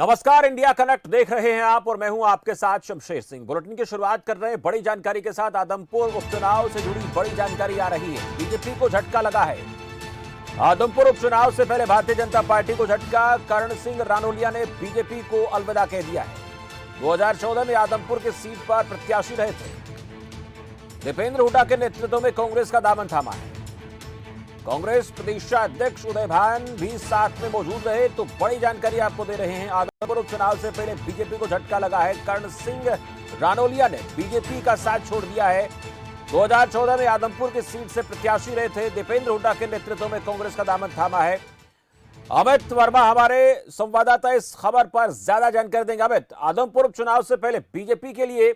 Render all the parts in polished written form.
नमस्कार, India connect देख रहे हैं आप और मैं हूं आपके साथ शमशेर सिंह। बुलेटिन की शुरुआत कर रहे हैं बड़ी जानकारी के साथ। आदमपुर उपचुनाव से जुड़ी बड़ी जानकारी आ रही है। बीजेपी को झटका लगा है। आदमपुर उपचुनाव से पहले भारतीय जनता पार्टी को झटका। कर्ण सिंह रानोलिया ने बीजेपी को अलविदा कह दिया है। 2014 में आदमपुर की सीट पर प्रत्याशी रहे थे। दीपेंद्र हुड्डा के नेतृत्व में कांग्रेस का दामन थामा है। कांग्रेस प्रदेशाध्यक्ष उदय भान भी साथ में मौजूद रहे। तो बड़ी जानकारी आपको दे रहे हैं। आदमपुर उपचुनाव से पहले बीजेपी को झटका लगा है। कर्ण सिंह रानोलिया ने बीजेपी का साथ छोड़ दिया है। 2014 में आदमपुर की सीट से प्रत्याशी रहे थे। दीपेंद्र हुड्डा के नेतृत्व में कांग्रेस का दामन थामा है। अमित वर्मा हमारे संवाददाता इस खबर पर ज्यादा जानकारी देंगे। अमित, आदमपुर उपचुनाव से पहले बीजेपी के लिए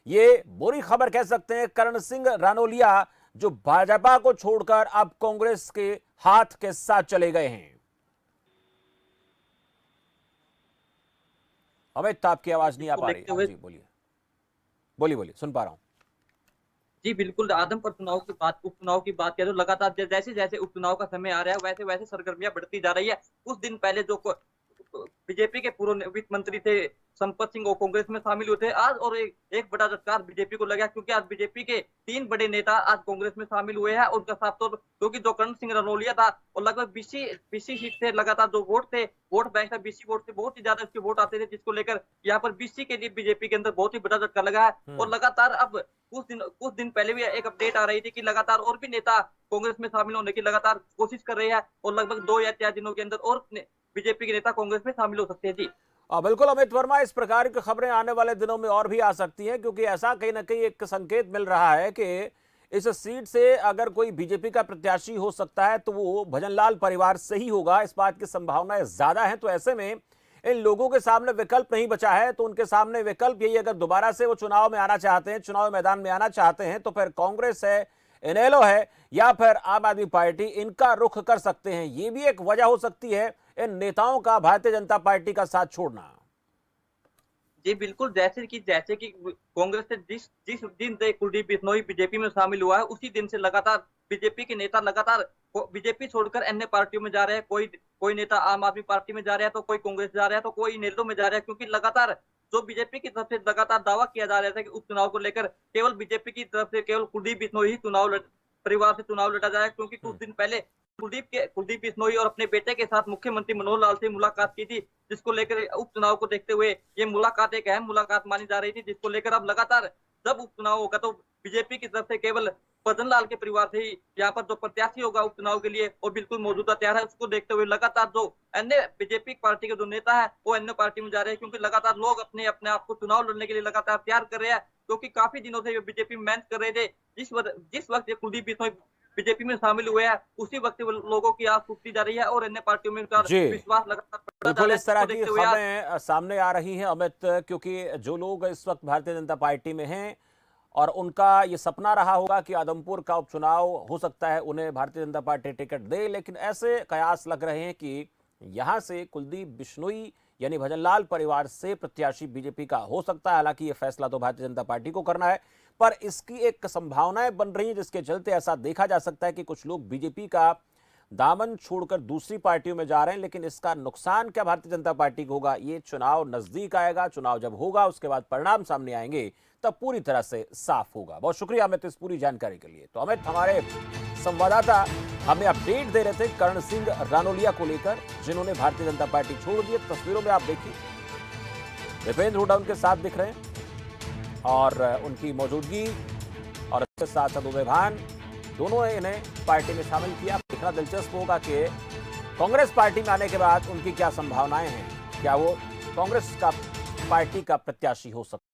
ये बुरी खबर कह सकते हैं। कर्ण सिंह रानोलिया जो भाजपा को छोड़कर अब कांग्रेस के हाथ के साथ चले गए हैं। अमित, आपकी आवाज नहीं आ पा रही। जी बोलिए बोलिए, सुन पा रहा हूं। जी बिल्कुल, आदमपुर उपचुनाव की बात करें तो लगातार जैसे जैसे उपचुनाव का समय आ रहा है वैसे वैसे सरगर्मियां बढ़ती जा रही है। कुछ दिन पहले जो बीजेपी के पूर्व वित्त मंत्री थे संपत सिंह वो कांग्रेस में शामिल हुए थे आज, और एक बड़ा झटका बीजेपी को लगा क्योंकि आज बीजेपी के 3 बड़े नेता आज कांग्रेस में शामिल हुए हैं। उनका साफ तौर क्योंकि जो कर्ण सिंह रानोलिया था और लगभग बीसी सीट से लगातार जो वोट बैंक था, बीसी वोट से बहुत ही ज्यादा उसके वोट आते थे, जिसको लेकर यहाँ पर बीसी के लिए बीजेपी के अंदर बहुत ही बड़ा झटका लगा है। और लगातार अब कुछ दिन पहले भी एक अपडेट आ रही थी कि लगातार और भी नेता कांग्रेस में शामिल होने की लगातार कोशिश कर रहे हैं और लगभग 2 या 4 दिनों के अंदर और बीजेपी के नेता कांग्रेस में शामिल हो सकते हैं। जी बिल्कुल अमित वर्मा, इस प्रकार की खबरें आने वाले दिनों में और भी आ सकती हैं, क्योंकि ऐसा कहीं ना कहीं एक संकेत मिल रहा है कि इस सीट से अगर कोई बीजेपी का प्रत्याशी हो सकता है तो वो भजनलाल परिवार से ही होगा। इस बात की संभावनाएं ज्यादा हैं। तो ऐसे में इन लोगों के सामने विकल्प नहीं बचा है। तो उनके सामने विकल्प यही, अगर दोबारा से वो चुनाव में आना चाहते हैं, चुनाव मैदान में आना चाहते हैं, तो फिर कांग्रेस है, इनेलो है या फिर आम आदमी पार्टी, इनका रुख कर सकते हैं। ये भी एक वजह हो सकती है इन नेताओं का भारतीय जनता पार्टी का साथ छोड़ना। जी बिल्कुल, जैसे कि कांग्रेस से जिस दिन से कुलदीप बिश्नोई बीजेपी में शामिल हुआ है उसी दिन से लगातार बीजेपी के नेता लगातार बीजेपी छोड़कर अन्य पार्टियों में जा रहे हैं। कोई नेता आम आदमी पार्टी में जा रहा है, तो कोई कांग्रेस जा रहा है, तो कोई इनेलो में जा रहा है, क्योंकि लगातार जो बीजेपी की तरफ से लगातार दावा किया जा रहा था कि उपचुनाव को लेकर केवल बीजेपी की तरफ से केवल कुलदीप बिश्नोई ही परिवार से चुनाव लड़ा जाए। क्योंकि कुछ दिन पहले कुलदीप बिश्नोई और अपने बेटे के साथ मुख्यमंत्री मनोहर लाल से मुलाकात की थी, जिसको लेकर उपचुनाव को देखते हुए ये मुलाकात एक अहम मुलाकात मानी जा रही थी, जिसको लेकर अब लगातार जब उपचुनाव होगा तो बीजेपी की तरफ से केवल भजनलाल के परिवार से ही यहाँ पर जो प्रत्याशी होगा उपचुनाव के लिए और बिल्कुल मौजूदा तैयार है। उसको देखते हुए लगातार जो अन्य बीजेपी पार्टी के जो नेता है वो अन्य पार्टी में जा रहे हैं, क्योंकि लगातार लोग अपने आप को चुनाव लड़ने के लिए लगातार तैयार कर रहे हैं, क्योंकि काफी दिनों से बीजेपी में मेहनत कर रहे थे। जिस वक्त कुलदीप बिश्नोई बीजेपी में शामिल हुए हैं उसी वक्त लोगों की आस टूटती जा रही है और अन्य पार्टियों में विश्वास लगातार बिल्कुल इस तरह की खबरें सामने आ रही हैं अमित, क्योंकि जो लोग इस वक्त भारतीय जनता पार्टी में हैं और उनका ये सपना रहा होगा कि आदमपुर का उपचुनाव हो सकता है उन्हें भारतीय जनता पार्टी टिकट दे, लेकिन ऐसे कयास लग रहे हैं कि यहां से कुलदीप बिश्नोई यानी भजनलाल परिवार से प्रत्याशी बीजेपी का हो सकता है। हालांकि यह फैसला तो भारतीय जनता पार्टी को करना है, पर इसकी एक संभावनाएं बन रही है जिसके चलते ऐसा देखा जा सकता है कि कुछ लोग बीजेपी का दामन छोड़कर दूसरी पार्टियों में जा रहे हैं। लेकिन इसका नुकसान क्या भारतीय जनता पार्टी को होगा, ये चुनाव नजदीक आएगा। चुनाव जब होगा उसके बाद परिणाम सामने आएंगे तब पूरी तरह से साफ होगा। बहुत शुक्रिया अमित इस पूरी जानकारी के लिए। तो अमित हमारे संवाददाता हमें अपडेट दे रहे थे कर्ण सिंह रानोलिया को लेकर, जिन्होंने भारतीय जनता पार्टी छोड़ दी। तस्वीरों में आप देखिए दीपेंद्र हुड्डा उनके साथ दिख रहे हैं और उनकी मौजूदगी और इसके साथ साथ उदय भान, दोनों ने इन्हें पार्टी में शामिल किया। देखना दिलचस्प होगा कि कांग्रेस पार्टी में आने के बाद उनकी क्या संभावनाएं हैं, क्या वो कांग्रेस का पार्टी का प्रत्याशी हो सकता है।